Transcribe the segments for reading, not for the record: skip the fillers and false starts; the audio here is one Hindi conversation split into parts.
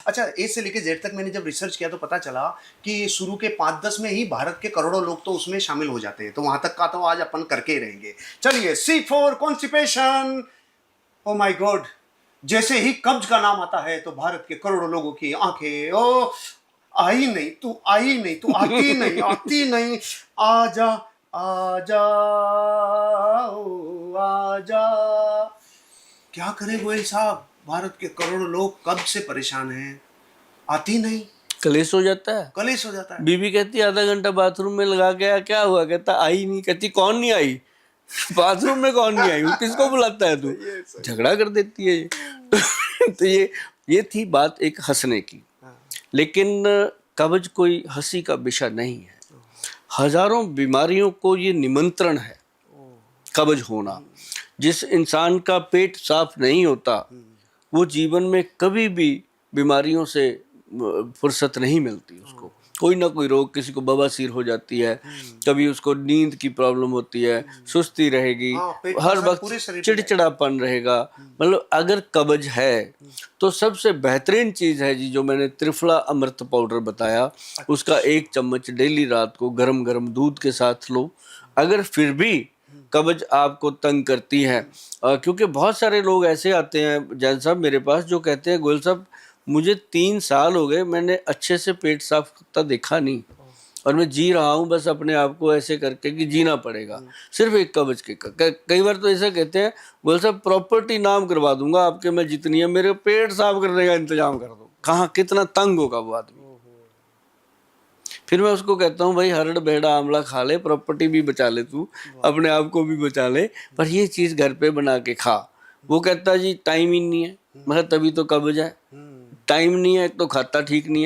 अच्छा, ए से लेके जेड तक मैंने जब रिसर्च किया तो पता चला कि शुरू के 5-10 में ही भारत के करोड़ों लोग तो उसमें शामिल हो जाते हैं, तो वहां तक का तो आज अपन करके ही रहेंगे। चलिए, C4 constipation. Oh my God, जैसे ही कब्ज का नाम आता है तो भारत के करोड़ों लोगों की आंखें, ओ आई नहीं, तू आई नहीं, तू आती नहीं, आती नहीं, आजा आजा ओ आजा। क्या करे गोयल साहब, भारत के करोड़ों लोग कब्ज से परेशान हैं, आती नहीं, कलेश हो जाता है। कलेश हो जाता है। बीबी कहती है आधा घंटा बाथरूम में लगा के आया, क्या हुआ? कहता आई नहीं। कहती कौन नहीं आई? बाथरूम में कौन नहीं आई? किसको बुलाता है तू? झगड़ा कर देती है ये। तो ये थी बात एक हंसने की। लेकिन कब्ज कोई हंसी का विषय नहीं है। हजारों बीमारियों को ये निमंत्रण है कब्ज होना। जिस इंसान का पेट साफ नहीं होता वो जीवन में कभी भी बीमारियों से फुर्सत नहीं मिलती उसको। कोई ना कोई रोग, किसी को बवासीर हो जाती है, कभी उसको नींद की प्रॉब्लम होती है, सुस्ती रहेगी, हर वक्त चिड़चिड़ापन रहेगा। मतलब अगर कब्ज है तो सबसे बेहतरीन चीज है जी जो मैंने त्रिफला अमृत पाउडर बताया, उसका 1 चम्मच डेली रात को गरम गरम दूध के साथ लो। अगर फिर भी कब्ज आपको तंग करती है, क्योंकि बहुत सारे लोग ऐसे आते हैं जैन साहब मेरे पास जो कहते हैं गोयल साहब मुझे 3 साल हो गए, मैंने अच्छे से पेट साफ करता देखा नहीं और मैं जी रहा हूँ बस अपने आप को ऐसे करके कि जीना पड़ेगा सिर्फ एक कब्ज के। कई बार तो ऐसा कहते हैं गोयल साहब प्रॉपर्टी नाम करवा दूंगा आपके, मैं जितनी है मेरे पेट साफ करने का इंतजाम कर दो। कहाँ कितना तंग होगा वो आदमी। फिर मैं उसको कहता हूँ भाई हरड़ बेड़ा आंवला खा ले, प्रॉपर्टी भी बचा ले तू, अपने आप को भी बचा ले, पर ये चीज घर पे बना के खा। वो कहता जी टाइम ही नहीं है। मैं तभी तो कब्ज है, टाइम नहीं है तो खाता ठीक नहीं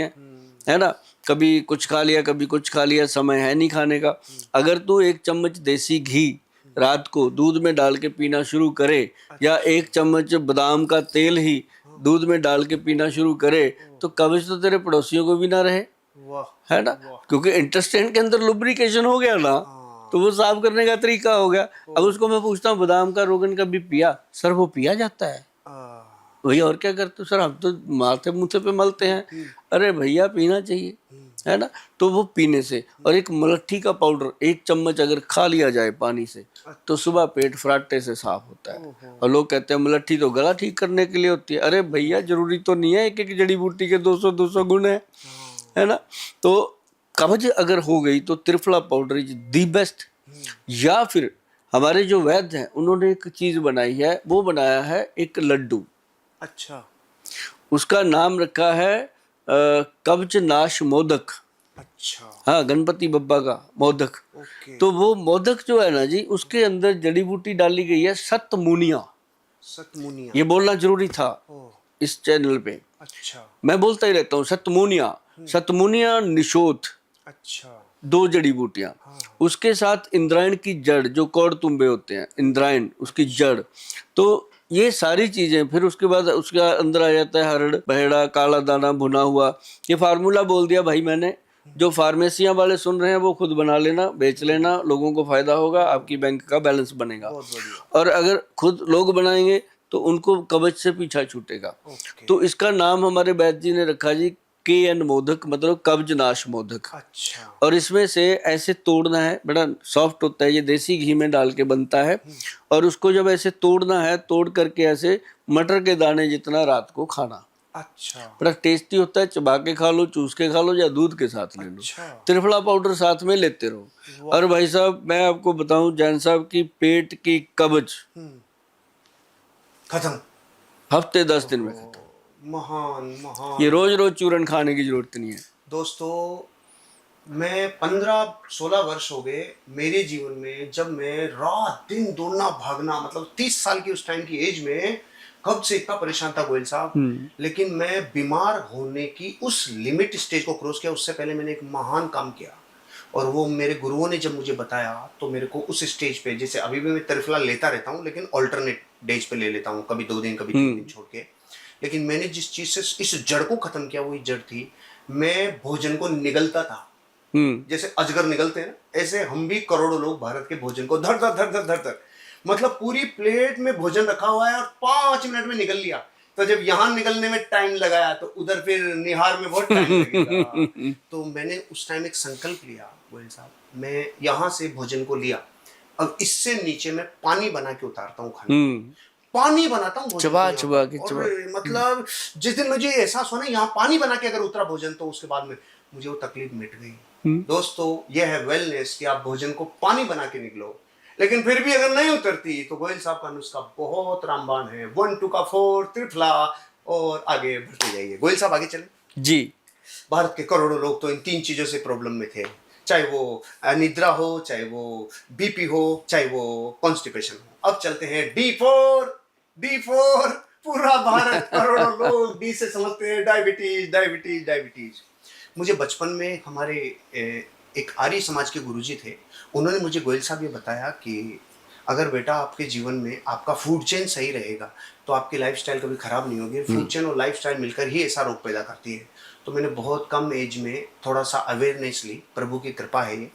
है ना। कभी कुछ खा लिया कभी कुछ खा लिया, समय है नहीं खाने का। अगर तू 1 चम्मच देसी घी रात को दूध में डाल के पीना शुरू करे या 1 चम्मच बादाम का तेल ही दूध में डाल के पीना शुरू करे तो कब्ज तो तेरे पड़ोसियों को भी ना रहे, है ना। क्योंकि इंटेस्टाइन के अंदर लुब्रिकेशन हो गया ना, तो वो साफ करने का तरीका हो गया। अब उसको मैं पूछता हूँ बादाम का रोगन कभी पिया? सर वो पिया जाता है वही, और क्या करते हो सर? हम तो माथे मुँह पे मलते हैं। अरे भैया पीना चाहिए, है ना। तो वो पीने से, और एक मलट्ठी का पाउडर 1 चम्मच अगर खा लिया जाए पानी से तो सुबह पेट फराटे से साफ होता है। और लोग कहते हैं मलट्ठी तो गला ठीक करने के लिए होती है। अरे भैया जरूरी तो नहीं है, एक एक जड़ी बूटी के 200-200 गुण है ना। तो कब्ज अगर हो गई तो triphala powder is the best. या फिर हमारे जो वैद्य हैं उन्होंने एक चीज बनाई है, वो बनाया है एक लड्डू। अच्छा, उसका नाम रखा है कब्ज नाश मोदक। अच्छा, हाँ, गणपति बप्पा का मोदक। तो वो मोदक जो है ना जी, उसके अंदर जड़ी बूटी डाली गई है सतमुनिया। सतमुनिया, ये बोलना जरूरी था इस चैनल पे। अच्छा, मैं बोलता ही रहता हूँ सतमुनिया, सतमुनिया निशोथ। अच्छा, 2 जड़ी बूटियां, उसके साथ इंद्रायण की जड़, जो कौड़ तुम्बे होते हैं, इंद्रायण उसकी जड़। तो ये सारी चीजें, फिर उसके बाद उसके अंदर आ जाता है हरड़ बहेड़ा, काला दाना भुना हुआ। ये फार्मूला बोल दिया भाई मैंने। जो फार्मेसियां वाले सुन रहे हैं वो खुद बना लेना, बेच लेना, लोगों को फायदा होगा, आपकी बैंक का बैलेंस बनेगा। और अगर खुद लोग बनाएंगे तो उनको कब्ज से पीछा छूटेगा। तो इसका नाम हमारे वैद्य जी ने रखा जी KN मोदक, मतलब कब्ज नाश मोदक। अच्छा, और इसमें से ऐसे तोड़ना है, बड़ा सॉफ्ट होता है, ये देसी घी में डाल के बनता है। और उसको जब ऐसे तोड़ना है, तोड़ करके ऐसे मटर के दाने जितना रात को खाना। अच्छा, बड़ा टेस्टी होता है, चबा के खा लो, चूस के खा लो, या दूध के साथ ले लो। त्रिफला पाउडर साथ में लेते रहो। और भाई साहब मैं आपको बताऊं जैन साहब की पेट की कब्ज खत्म, हफ्ते 10 दिन में खत्म। महान महान। ये रोज रोज चूरन खाने की जरूरत नहीं है दोस्तों, मैं 15-16 वर्ष हो गए मेरे जीवन में, जब मैं रात दिन दौड़ना भागना, मतलब 30 साल की उस टाइम की एज में कब्ज से इतना परेशान था गोयल साहब। लेकिन मैं बीमार होने की उस लिमिट स्टेज को क्रॉस किया, उससे पहले मैंने एक महान काम किया। और वो मेरे गुरुओं ने जब मुझे बताया तो मेरे को उस स्टेज पे, जैसे अभी भी मैं त्रिफला लेता रहता हूँ लेकिन ऑल्टरनेट डेज पे ले लेता हूँ, कभी 2 दिन कभी 3 दिन छोड़ के। लेकिन मैंने जिस चीज से इस जड़ को खत्म किया वही जड़ थी, मैं भोजन को निगलता था। जैसे अजगर निगलते हैं ना, ऐसे हम भी करोड़ों लोग भारत के भोजन को धर धर धर धर धर धर, मतलब पूरी प्लेट में भोजन रखा हुआ है और 5 मिनट में निगल लिया। तो जब यहाँ निकलने में टाइम लगाया तो उधर फिर निहार में बहुत टाइम लगेगा। तो मैंने उस टाइम एक संकल्प लिया, गोयल साहब, मैं यहाँ से भोजन को लिया, अब इससे नीचे मैं पानी बना के उतारता हूँ खाने, पानी बनाता हूँ भोजन चबा को चबा यहाँ के पर। चबा। और मतलब जिस दिन मुझे एहसास हुआ ना यहाँ पानी बना के अगर उतरा भोजन, तो उसके बाद में मुझे वो तकलीफ मिट गई। दोस्तों, ये है वेलनेस कि आप भोजन को पानी बना के निकलो। लेकिन फिर भी अगर नहीं उतरती तो गोयल साहब का नुस्खा बहुत रामबाण है, 1 2 का 4 त्रिफला, और आगे बढ़ते जाइए। गोयल साहब आगे चले जी। भारत के करोड़ों लोग तो इन 3 चीजों से प्रॉब्लम में थे, चाहे वो निद्रा हो, चाहे वो बीपी हो, चाहे वो कॉन्स्टिपेशन हो। अब चलते हैं D4 पूरा भारत करोड़ों लोग डी से समझते हैं डायबिटीज डायबिटीज डायबिटीज। मुझे बचपन में हमारे एक आर्य समाज के गुरुजी थे, उन्होंने मुझे गोयल साहब ये बताया कि अगर बेटा आपके जीवन में आपका फूड चेन सही रहेगा तो आपकी लाइफस्टाइल कभी खराब नहीं होगी। फूड चेन और लाइफस्टाइल मिलकर ही ऐसा रोग पैदा करती है। तो मैंने बहुत कम एज में थोड़ा सा अवेयरनेस ली, प्रभु की कृपा है ये।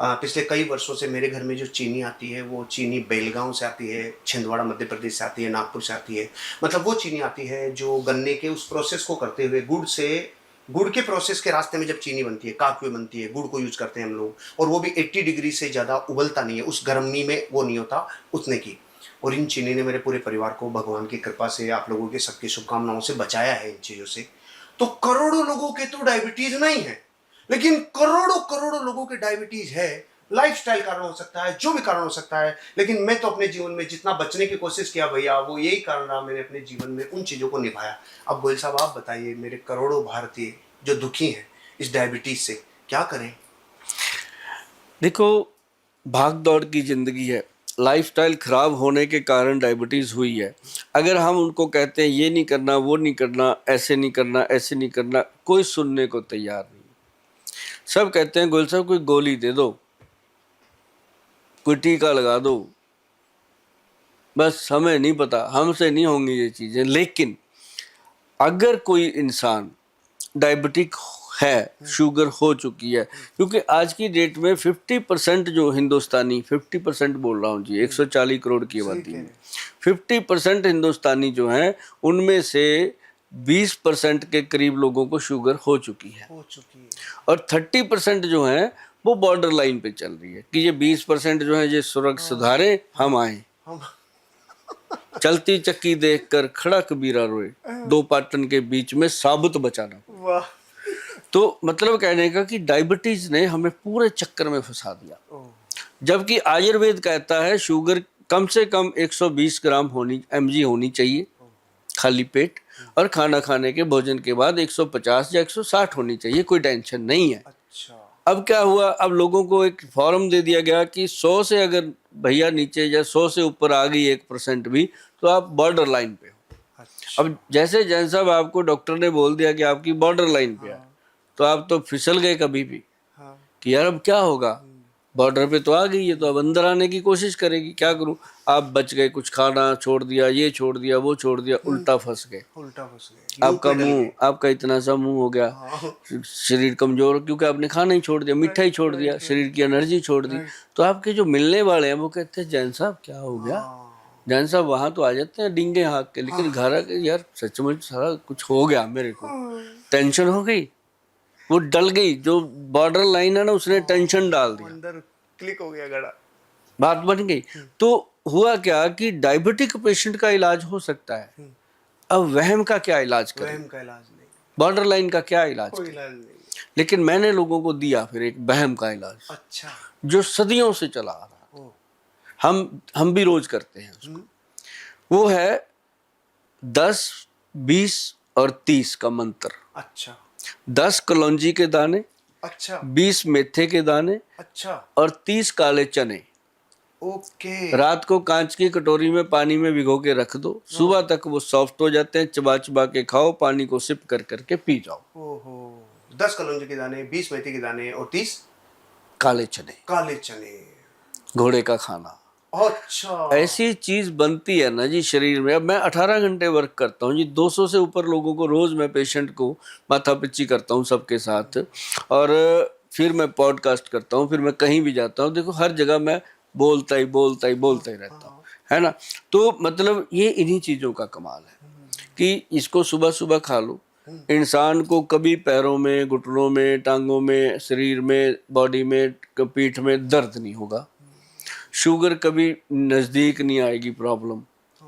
पिछले कई वर्षों से मेरे घर में जो चीनी आती है वो चीनी बेलगांव से आती है, छिंदवाड़ा मध्य प्रदेश से आती है, नागपुर से आती है। मतलब वो चीनी आती है जो गन्ने के उस प्रोसेस को करते हुए गुड़ के प्रोसेस के रास्ते में जब चीनी बनती है, काकुए बनती है, गुड़ को यूज करते हैं हम लोग, और वो भी 80 डिग्री से ज़्यादा उबलता नहीं है, उस गर्मी में वो नहीं होता उतने की। और इन चीनी ने मेरे पूरे परिवार को भगवान की कृपा से, आप लोगों के सबकी शुभकामनाओं से बचाया है इन चीज़ों से। तो करोड़ों लोगों के तो डायबिटीज नहीं है, लेकिन करोड़ों करोड़ों लोगों के डायबिटीज है। लाइफस्टाइल कारण हो सकता है, जो भी कारण हो सकता है, लेकिन मैं तो अपने जीवन में जितना बचने की कोशिश किया भैया, वो यही कारण रहा, मैंने अपने जीवन में उन चीज़ों को निभाया। अब गोयल साहब आप बताइए, मेरे करोड़ों भारतीय जो दुखी हैं इस डायबिटीज से, क्या करें? देखो, भाग दौड़ की जिंदगी है, लाइफस्टाइल खराब होने के कारण डायबिटीज़ हुई है। अगर हम उनको कहते हैं ये नहीं करना, वो नहीं करना, ऐसे नहीं करना, ऐसे नहीं करना, कोई सुनने को तैयार नहीं। सब कहते हैं गोयल साहब कोई गोली दे दो, कोई टीका लगा दो, बस हमें नहीं पता, हमसे नहीं होंगी ये चीज़ें। लेकिन अगर कोई इंसान डायबिटिक है, शुगर हो चुकी है, क्योंकि आज की डेट में 50% जो हिंदुस्तानी, 50% बोल रहा हूँ जी, 140 करोड़ की आबादी में 50% हिंदुस्तानी जो हैं, उनमें से 20% के करीब लोगों को शुगर हो चुकी है, और 30% जो हैं वो बॉर्डर लाइन पे चल रही है कि ये 20% जो है ये सुधारे, हम आए। चलती चक्की देखकर खड़ा कबीरा रोए, 2 पाटन के बीच में साबुत बचाना। वाह। तो मतलब कहने का कि डायबिटीज ने हमें पूरे चक्कर में फंसा दिया। जबकि आयुर्वेद कहता है शुगर कम से कम 120 ग्राम mg होनी चाहिए खाली पेट, और खाना खाने के भोजन के बाद 150 या 160 होनी चाहिए, कोई टेंशन नहीं है। अच्छा। अब क्या हुआ, अब लोगों को एक फॉर्म दे दिया गया कि 100 से अगर भैया नीचे या 100 से ऊपर आ गई 1% भी तो आप बॉर्डर लाइन पे हो। अच्छा। अब जैसे जैन साहब आपको डॉक्टर ने बोल दिया कि आपकी बॉर्डर लाइन पे है, तो आप तो फिसल गए कभी भी कि यार अब क्या होगा, बॉर्डर पे तो आ गई है, तो अब अंदर आने की कोशिश करेगी, क्या करूं। आप बच गए, कुछ खाना छोड़ दिया, ये छोड़ दिया, वो छोड़ दिया, उल्टा फंस गए। आपका मुंह, आपका इतना सा मुंह हो गया, शरीर कमजोर, क्योंकि आपने खाना ही छोड़ दिया, मिठाई छोड़ दिया, शरीर की एनर्जी छोड़ दी। तो आपके जो मिलने वाले हैं वो कहते हैं जैन साहब क्या हो गया, जैन साहब वहां तो आ जाते हैं डींगे हाँक के, लेकिन घर आके यार सचमुच सारा कुछ हो गया, मेरे को टेंशन हो गई, वो डल गई, जो बॉर्डर लाइन है ना उसने टेंशन डाल दिया, अंदर क्लिक हो गया गड़ा, बात बन गई। तो हुआ क्या कि डायबिटिक पेशेंट का इलाज हो सकता है, अब वहम का क्या इलाज करें, वहम का इलाज नहीं, बॉर्डर लाइन का क्या इलाज कोई करें? इलाज नहीं। लेकिन मैंने लोगों को दिया फिर एक वहम का इलाज। अच्छा। जो सदियों से चला आ रहा, हम भी रोज करते हैं उसको, वो है 10, 20 और 30 का मंत्र। अच्छा। 10 कलौंजी के दाने, अच्छा। 20 मेथे के दाने, अच्छा। और 30 काले चने। ओके। रात को कांच की कटोरी में पानी में भिगो के रख दो, सुबह तक वो सॉफ्ट हो जाते हैं, चबा चबा के खाओ, पानी को सिप कर करके पी जाओ। ओहो। 10 कलौंजी के दाने, 20 मेथी के दाने और 30 काले चने, काले चने, घोड़े का खाना। अच्छा। ऐसी चीज बनती है ना जी शरीर में। अब मैं 18 घंटे वर्क करता हूँ जी, 200 से ऊपर लोगों को रोज मैं पेशेंट को माथा पिच्ची करता हूँ सबके साथ, और फिर मैं पॉडकास्ट करता हूँ, फिर मैं कहीं भी जाता हूँ, देखो हर जगह मैं बोलता ही रहता हूँ, है ना। तो मतलब ये इन्हीं चीजों का कमाल है कि इसको सुबह सुबह खा लो, इंसान को कभी पैरों में, घुटनों में, टांगों में, शरीर में, बॉडी में, पीठ में दर्द नहीं होगा, शुगर कभी नज़दीक नहीं आएगी प्रॉब्लम,